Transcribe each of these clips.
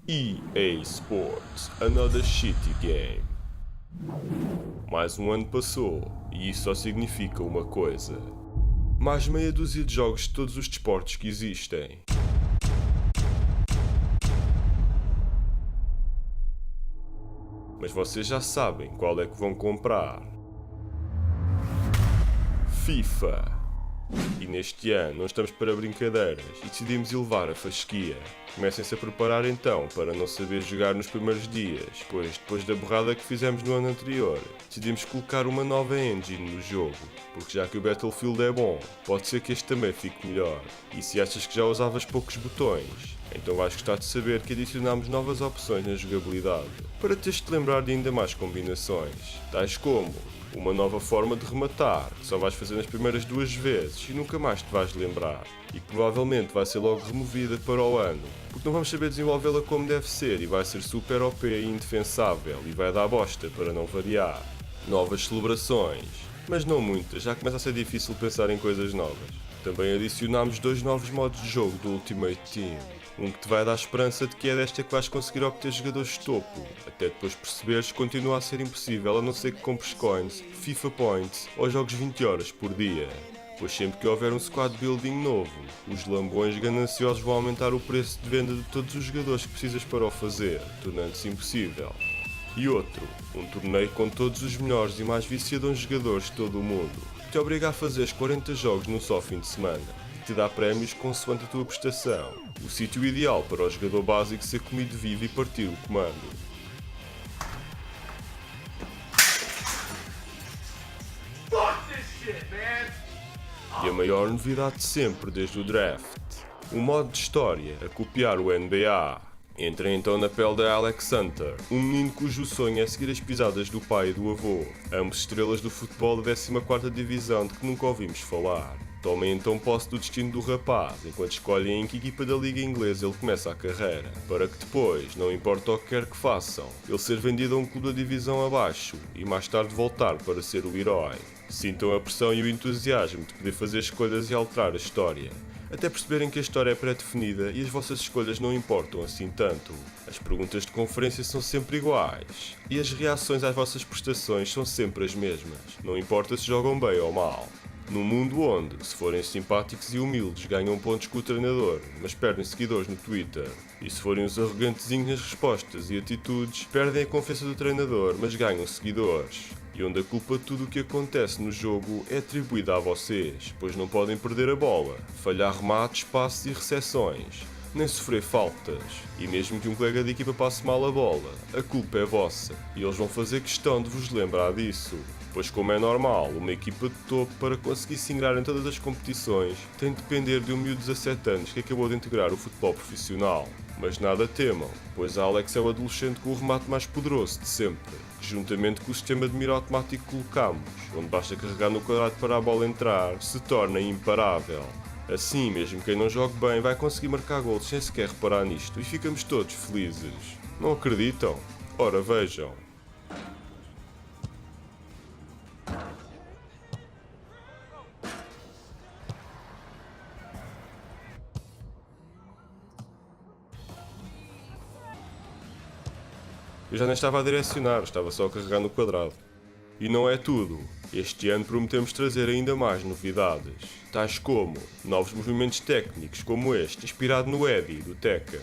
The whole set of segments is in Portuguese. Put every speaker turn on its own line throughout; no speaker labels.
EA Sports, another shitty game. Mais um ano passou e isso só significa uma coisa: mais meia dúzia de jogos de todos os desportos que existem. Mas vocês já sabem qual é que vão comprar. FIFA. E neste ano não estamos para brincadeiras e decidimos elevar a fasquia. Comecem-se a preparar então para não saber jogar nos primeiros dias, pois depois da borrada que fizemos no ano anterior, decidimos colocar uma nova engine no jogo, porque já que o Battlefield é bom, pode ser que este também fique melhor. E se achas que já usavas poucos botões, então vais gostar de saber que adicionámos novas opções na jogabilidade, para teres de lembrar de ainda mais combinações, tais como uma nova forma de rematar, que só vais fazer nas primeiras 2 vezes e nunca mais te vais lembrar, e que provavelmente vai ser logo removida para o ano, porque não vamos saber desenvolvê-la como deve ser e vai ser super OP e indefensável e vai dar bosta para não variar. Novas celebrações, mas não muitas, já começa a ser difícil pensar em coisas novas. Também adicionámos 2 novos modos de jogo do Ultimate Team. Um que te vai dar esperança de que é desta que vais conseguir obter jogadores de topo, até depois perceberes que continua a ser impossível a não ser que compres coins, FIFA Points ou jogues 20 horas por dia. Pois sempre que houver um squad building novo, os lambões gananciosos vão aumentar o preço de venda de todos os jogadores que precisas para o fazer, tornando-se impossível. E outro, um torneio com todos os melhores e mais viciadões jogadores de todo o mundo, que te obriga a fazer 40 jogos num só fim de semana. Te dá prémios consoante a tua prestação. O sítio ideal para o jogador básico ser comido vivo e partir o comando. E a maior novidade de sempre desde o draft: um modo de história a copiar o NBA. Entrem então na pele de Alex Hunter, um menino cujo sonho é seguir as pisadas do pai e do avô, ambos estrelas do futebol da 14ª divisão de que nunca ouvimos falar. Tomem então posse do destino do rapaz, enquanto escolhem em que equipa da Liga Inglesa ele começa a carreira, para que depois, não importa o que quer que façam, ele ser vendido a um clube da divisão abaixo e mais tarde voltar para ser o herói. Sintam a pressão e o entusiasmo de poder fazer escolhas e alterar a história, até perceberem que a história é pré-definida e as vossas escolhas não importam assim tanto. As perguntas de conferência são sempre iguais, e as reações às vossas prestações são sempre as mesmas, não importa se jogam bem ou mal. Num mundo onde, se forem simpáticos e humildes, ganham pontos com o treinador, mas perdem seguidores no Twitter, e se forem os arrogantezinhos nas respostas e atitudes, perdem a confiança do treinador, mas ganham seguidores. E onde a culpa de tudo o que acontece no jogo é atribuída a vocês, pois não podem perder a bola, falhar remates, passes e recepções, nem sofrer faltas. E mesmo que um colega de equipa passe mal a bola, a culpa é vossa, e eles vão fazer questão de vos lembrar disso. Pois, como é normal, uma equipa de topo, para conseguir se ingrar em todas as competições, tem de depender de um miúdo de 17 anos que acabou de integrar o futebol profissional. Mas nada temam, pois Alex é o adolescente com o remate mais poderoso de sempre, que juntamente com o sistema de mira automático que colocamos, onde basta carregar no quadrado para a bola entrar, se torna imparável. Assim, mesmo quem não jogue bem vai conseguir marcar gols sem sequer reparar nisto e ficamos todos felizes. Não acreditam? Ora vejam. Eu já nem estava a direcionar, estava só a carregar no quadrado. E não é tudo. Este ano prometemos trazer ainda mais novidades, tais como novos movimentos técnicos como este, inspirado no Eddie do Tekken,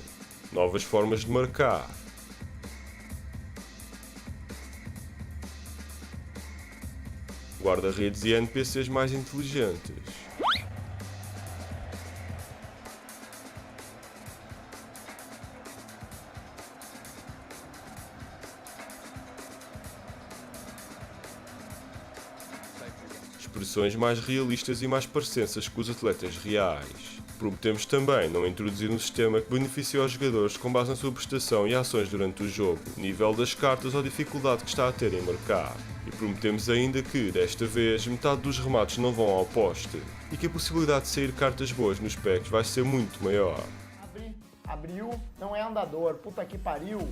novas formas de marcar, guarda-redes e NPCs mais inteligentes, expressões mais realistas e mais parecenças com os atletas reais. Prometemos também não introduzir um sistema que beneficie os jogadores com base na sua prestação e ações durante o jogo, nível das cartas ou dificuldade que está a ter em marcar. E prometemos ainda que, desta vez, metade dos remates não vão ao poste, e que a possibilidade de sair cartas boas nos packs vai ser muito maior.
Abriu, não é andador, puta que pariu.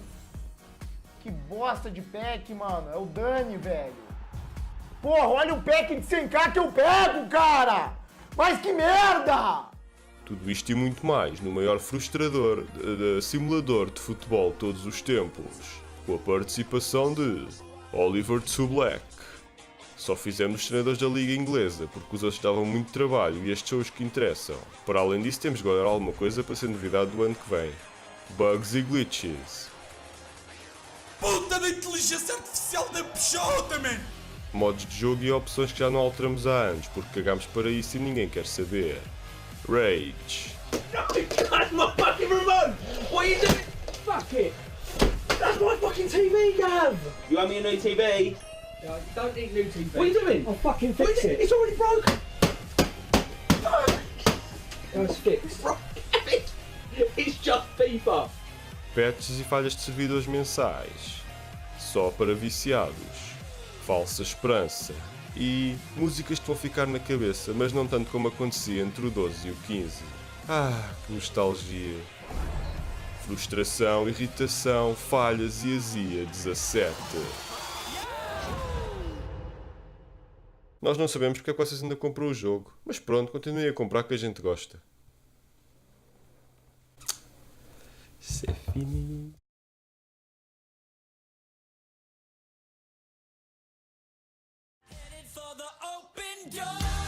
Que bosta de pack, mano, é o Dani, velho. Porra, olha o pack de 100k que eu pego, cara! Mas que merda!
Tudo isto e muito mais no maior frustrador simulador de futebol de todos os tempos, com a participação de Oliver Black. Só fizemos treinadores da Liga Inglesa porque os outros davam muito trabalho e estes são os que interessam. Para além disso, temos de guardar alguma coisa para ser novidade do ano que vem: bugs e glitches.
Puta da inteligência artificial da Peixota, man!
Modos de jogo e opções que já não alteramos há anos porque cagámos para isso e ninguém quer saber. Rage.
That's my fucking remote! What are you doing? Fuck it! That's my fucking TV, Gav! You owe me a new TV? No, you don't need new TV. What are you doing? I'll fucking fix it. It's already broken! Fuck! No, it's fixed. It's just FIFA!
Patches e falhas de servidores mensais. Só para viciados. Falsa esperança. E músicas que vão ficar na cabeça, mas não tanto como acontecia entre o 12 e o 15. Ah, que nostalgia. Frustração, irritação, falhas e azia 17. Nós não sabemos porque é que vocês ainda compram o jogo, mas pronto, continuem a comprar que a gente gosta. C'est fini.
For the open door.